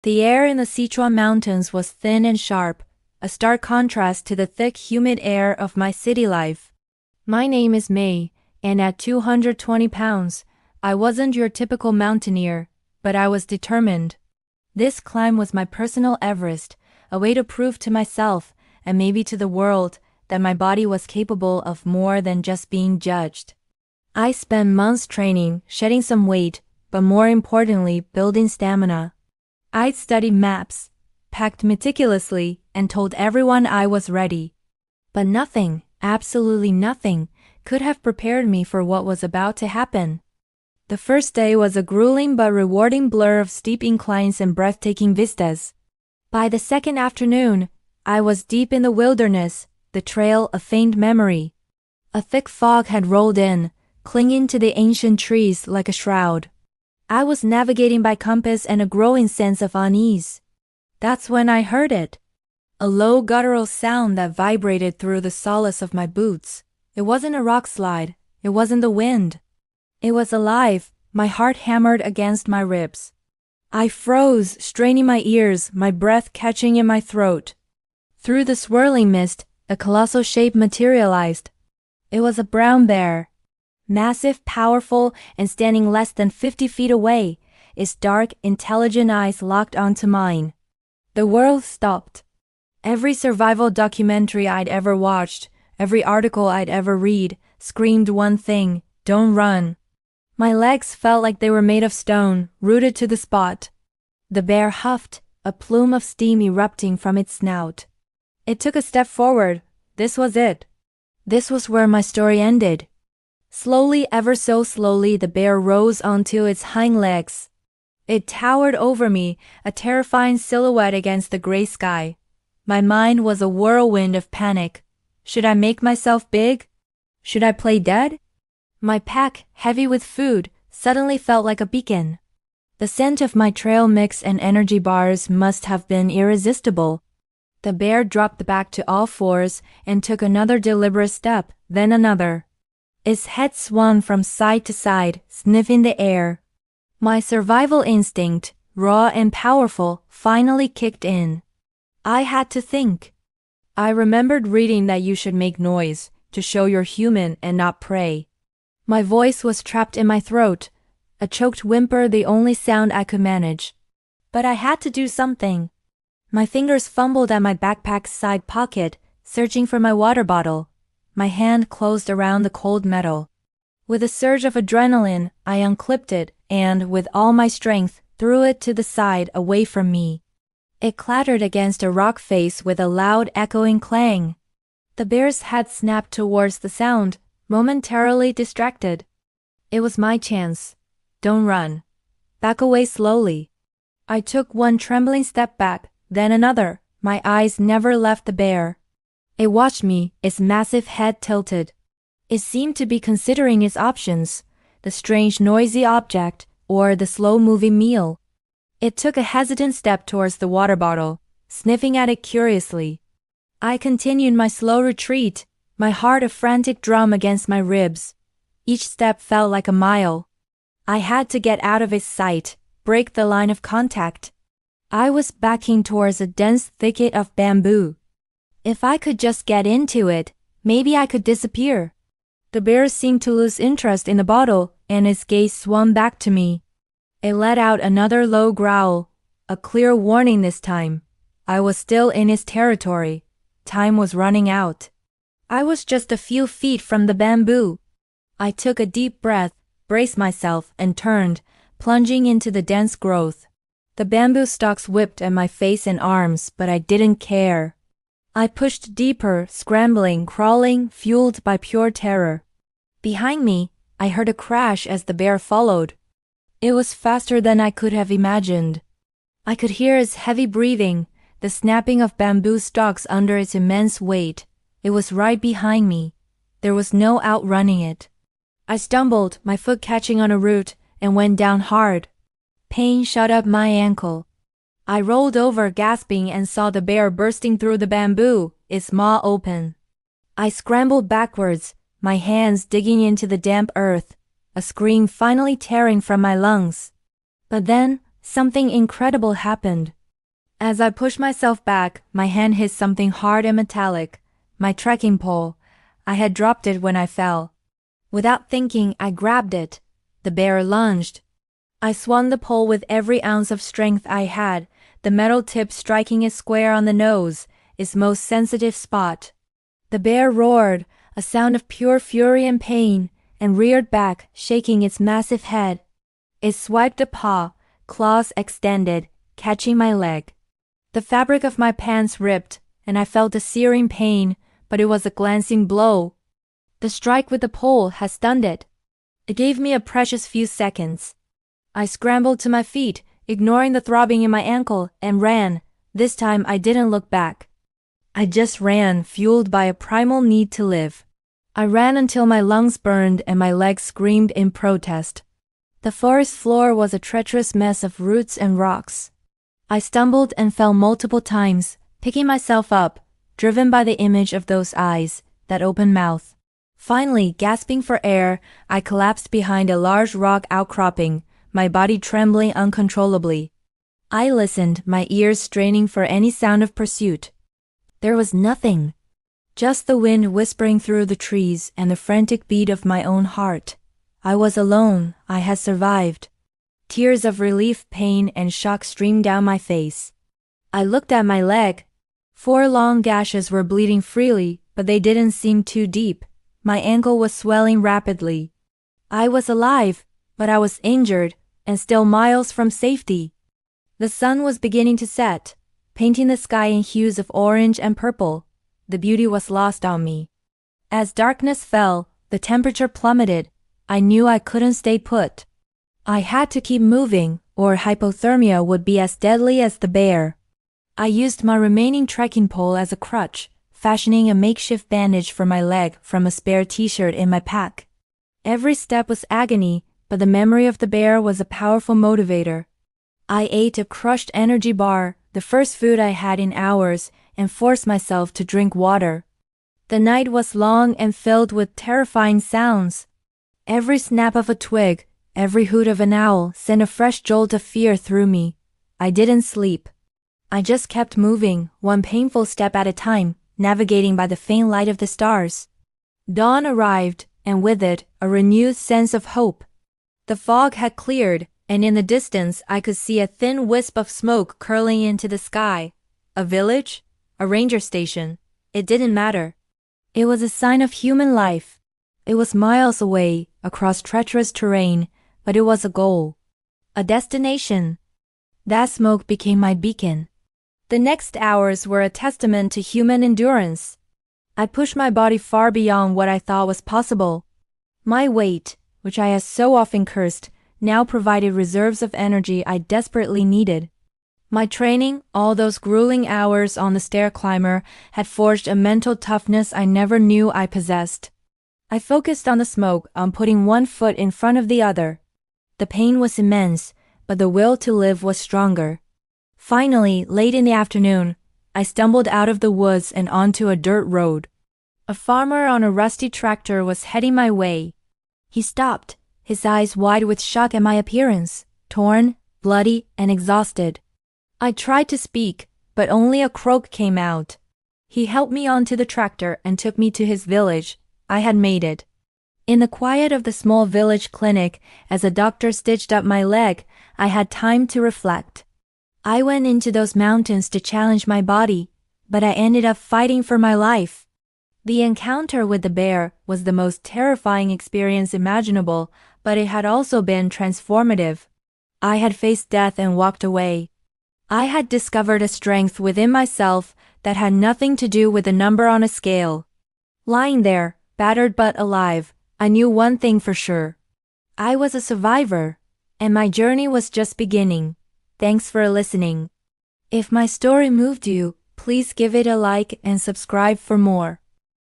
The air in the Sichuan mountains was thin and sharp, a stark contrast to the thick, humid air of my city life. My name is May, and at 220 pounds, I wasn't your typical mountaineer, but I was determined. This climb was my personal Everest, a way to prove to myself, and maybe to the world, that my body was capable of more than just being judged. I spent months training, shedding some weight, but more importantly, building stamina. I'd studied maps, packed meticulously, and told everyone I was ready. But nothing, absolutely nothing, could have prepared me for what was about to happen. The first day was a grueling but rewarding blur of steep inclines and breathtaking vistas. By the second afternoon, I was deep in the wilderness, the trail a faint memory. A thick fog had rolled in, clinging to the ancient trees like a shroud. I was navigating by compass and a growing sense of unease. That's when I heard it. A low guttural sound that vibrated through the soles of my boots. It wasn't a rock slide, it wasn't the wind. It was alive, my heart hammered against my ribs. I froze, straining my ears, my breath catching in my throat. Through the swirling mist, a colossal shape materialized. It was a brown bear. Massive, powerful, and standing less than 50 feet away, its dark, intelligent eyes locked onto mine. The world stopped. Every survival documentary I'd ever watched, every article I'd ever read, screamed one thing: don't run. My legs felt like they were made of stone, rooted to the spot. The bear huffed, a plume of steam erupting from its snout. It took a step forward. This was it. This was where my story ended. Slowly, ever so slowly, the bear rose onto its hind legs. It towered over me, a terrifying silhouette against the gray sky. My mind was a whirlwind of panic. Should I make myself big? Should I play dead? My pack, heavy with food, suddenly felt like a beacon. The scent of my trail mix and energy bars must have been irresistible. The bear dropped back to all fours and took another deliberate step, then another. Its head swung from side to side, sniffing the air. My survival instinct, raw and powerful, finally kicked in. I had to think. I remembered reading that you should make noise, to show you're human and not prey. My voice was trapped in my throat, a choked whimper the only sound I could manage. But I had to do something. My fingers fumbled at my backpack's side pocket, searching for my water bottle. My hand closed around the cold metal. With a surge of adrenaline, I unclipped it and, with all my strength, threw it to the side away from me. It clattered against a rock face with a loud echoing clang. The bear's head snapped towards the sound, momentarily distracted. It was my chance. Don't run. Back away slowly. I took one trembling step back, then another. My eyes never left the bear. It watched me, its massive head tilted. It seemed to be considering its options, the strange noisy object, or the slow-moving meal. It took a hesitant step towards the water bottle, sniffing at it curiously. I continued my slow retreat, my heart a frantic drum against my ribs. Each step felt like a mile. I had to get out of its sight, break the line of contact. I was backing towards a dense thicket of bamboo. If I could just get into it, maybe I could disappear. The bear seemed to lose interest in the bottle, and its gaze swung back to me. It let out another low growl, a clear warning this time. I was still in its territory. Time was running out. I was just a few feet from the bamboo. I took a deep breath, braced myself, and turned, plunging into the dense growth. The bamboo stalks whipped at my face and arms, but I didn't care. I pushed deeper, scrambling, crawling, fueled by pure terror. Behind me, I heard a crash as the bear followed. It was faster than I could have imagined. I could hear its heavy breathing, the snapping of bamboo stalks under its immense weight. It was right behind me. There was no outrunning it. I stumbled, my foot catching on a root, and went down hard. Pain shot up my ankle. I rolled over gasping and saw the bear bursting through the bamboo, its maw open. I scrambled backwards, my hands digging into the damp earth, a scream finally tearing from my lungs. But then, something incredible happened. As I pushed myself back, my hand hit something hard and metallic, my trekking pole. I had dropped it when I fell. Without thinking, I grabbed it. The bear lunged. I swung the pole with every ounce of strength I had, the metal tip striking it square on the nose, its most sensitive spot. The bear roared, a sound of pure fury and pain, and reared back, shaking its massive head. It swiped a paw, claws extended, catching my leg. The fabric of my pants ripped, and I felt a searing pain, but it was a glancing blow. The strike with the pole had stunned it. It gave me a precious few seconds. I scrambled to my feet, ignoring the throbbing in my ankle, and ran. This time I didn't look back. I just ran, fueled by a primal need to live. I ran until my lungs burned and my legs screamed in protest. The forest floor was a treacherous mess of roots and rocks. I stumbled and fell multiple times, picking myself up, driven by the image of those eyes, that open mouth. Finally, gasping for air, I collapsed behind a large rock outcropping, my body trembling uncontrollably. I listened, my ears straining for any sound of pursuit. There was nothing. Just the wind whispering through the trees and the frantic beat of my own heart. I was alone. I had survived. Tears of relief, pain, and shock streamed down my face. I looked at my leg. 4 long gashes were bleeding freely, but they didn't seem too deep. My ankle was swelling rapidly. I was alive, but I was injured, and still miles from safety. The sun was beginning to set, painting the sky in hues of orange and purple. The beauty was lost on me. As darkness fell, the temperature plummeted. I knew I couldn't stay put. I had to keep moving, or hypothermia would be as deadly as the bear. I used my remaining trekking pole as a crutch, fashioning a makeshift bandage for my leg from a spare t-shirt in my pack. Every step was agony, but the memory of the bear was a powerful motivator. I ate a crushed energy bar, the first food I had in hours, and forced myself to drink water. The night was long and filled with terrifying sounds. Every snap of a twig, every hoot of an owl sent a fresh jolt of fear through me. I didn't sleep. I just kept moving, one painful step at a time, navigating by the faint light of the stars. Dawn arrived, and with it, a renewed sense of hope. The fog had cleared, and in the distance I could see a thin wisp of smoke curling into the sky. A village? A ranger station? It didn't matter. It was a sign of human life. It was miles away, across treacherous terrain, but it was a goal. A destination. That smoke became my beacon. The next hours were a testament to human endurance. I pushed my body far beyond what I thought was possible. My weight, which I had so often cursed, now provided reserves of energy I desperately needed. My training, all those grueling hours on the stair climber, had forged a mental toughness I never knew I possessed. I focused on the smoke, on putting one foot in front of the other. The pain was immense, but the will to live was stronger. Finally, late in the afternoon, I stumbled out of the woods and onto a dirt road. A farmer on a rusty tractor was heading my way. He stopped, his eyes wide with shock at my appearance, torn, bloody, and exhausted. I tried to speak, but only a croak came out. He helped me onto the tractor and took me to his village. I had made it. In the quiet of the small village clinic, as a doctor stitched up my leg, I had time to reflect. I went into those mountains to challenge my body, but I ended up fighting for my life. The encounter with the bear was the most terrifying experience imaginable, but it had also been transformative. I had faced death and walked away. I had discovered a strength within myself that had nothing to do with the number on a scale. Lying there, battered but alive, I knew one thing for sure. I was a survivor, and my journey was just beginning. Thanks for listening. If my story moved you, please give it a like and subscribe for more.